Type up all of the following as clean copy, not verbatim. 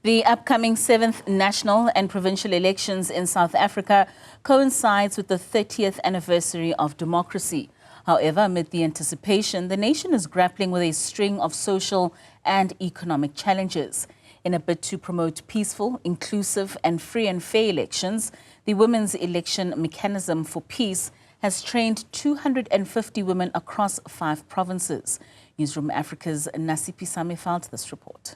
The upcoming 7th national and provincial elections in South Africa coincides with the 30th anniversary of democracy. However, amid the anticipation, the nation is grappling with a string of social and economic challenges. In a bid to promote peaceful, inclusive and free and fair elections, the Women's Election Mechanism for Peace has trained 250 women across 5 provinces. Newzroom Afrika's Nasiphi Same filed this report.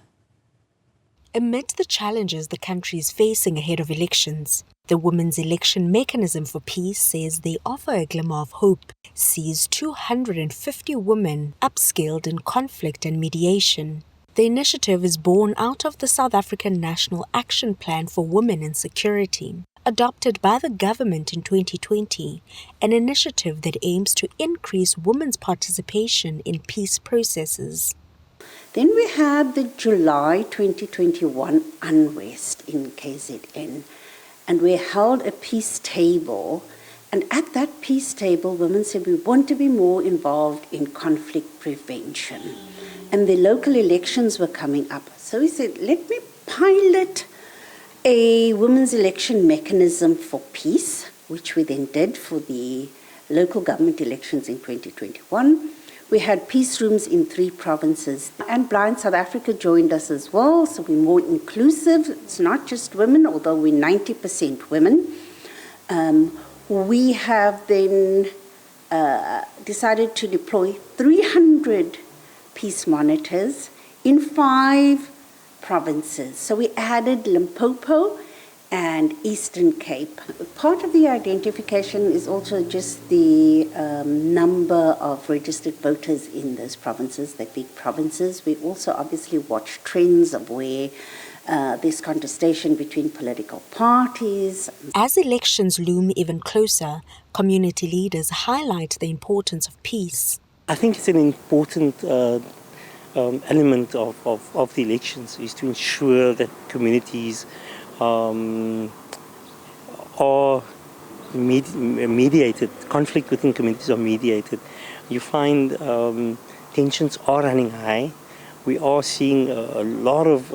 Amid the challenges the country is facing ahead of elections, the Women's Election Mechanism for Peace says they offer a glimmer of hope, sees 250 women upskilled in conflict and mediation. The initiative is born out of the South African National Action Plan for Women in Security, adopted by the government in 2020, an initiative that aims to increase women's participation in peace processes. Then we had the July 2021 unrest in KZN, and we held a peace table. And at that peace table, women said we want to be more involved in conflict prevention. And the local elections were coming up. So we said, let me pilot a women's election mechanism for peace, which we then did for the local government elections in 2021. We had peace rooms in 3 provinces, and Blind South Africa joined us as well, so we're more inclusive. It's not just women, although we're 90% women. We have then decided to deploy 300 peace monitors in 5 provinces. So we added Limpopo and Eastern Cape. Part of the identification is also just the number of registered voters in those provinces, the big provinces. We also obviously watch trends of where there's contestation between political parties. As elections loom even closer, community leaders highlight the importance of peace. I think it's an important element of the elections is to ensure that communities are mediated, conflict within communities are mediated. You find tensions are running high. We are seeing a lot of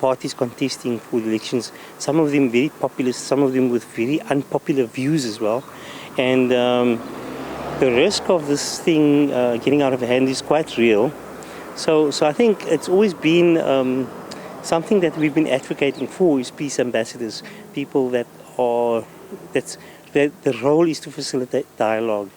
parties contesting for elections, some of them very populist, some of them with very unpopular views as well. And the risk of this thing getting out of hand is quite real. So I think it's always been something that we've been advocating for is peace ambassadors, people that are, the role is to facilitate dialogue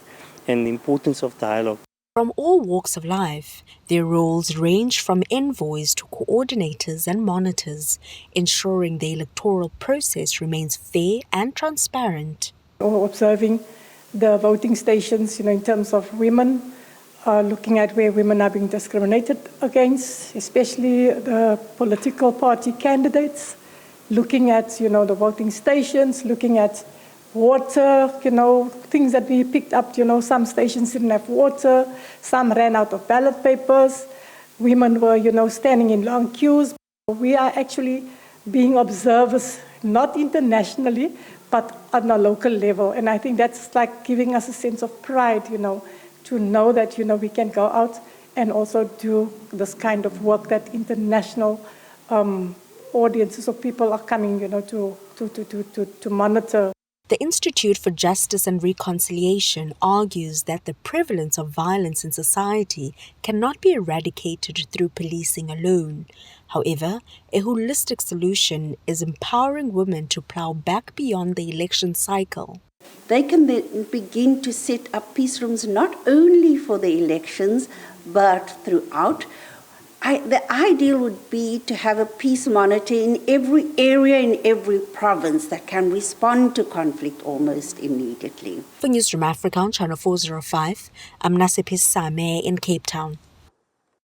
and the importance of dialogue. From all walks of life, their roles range from envoys to coordinators and monitors, ensuring the electoral process remains fair and transparent. Observing the voting stations, in terms of women, looking at where women are being discriminated against, especially the political party candidates, looking at, the voting stations, looking at water, things that we picked up, some stations didn't have water, some ran out of ballot papers, women were, standing in long queues. We are actually being observers, not internationally, but on a local level. And I think that's like giving us a sense of pride, to know that, we can go out and also do this kind of work that international audiences of people are coming, to monitor. The Institute for Justice and Reconciliation argues that the prevalence of violence in society cannot be eradicated through policing alone. However, a holistic solution is empowering women to plow back beyond the election cycle. They can then begin to set up peace rooms not only for the elections, but throughout. The ideal would be to have a peace monitor in every area, in every province that can respond to conflict almost immediately. For Newzroom Afrika on Channel 405, I'm Nasiphi Same in Cape Town.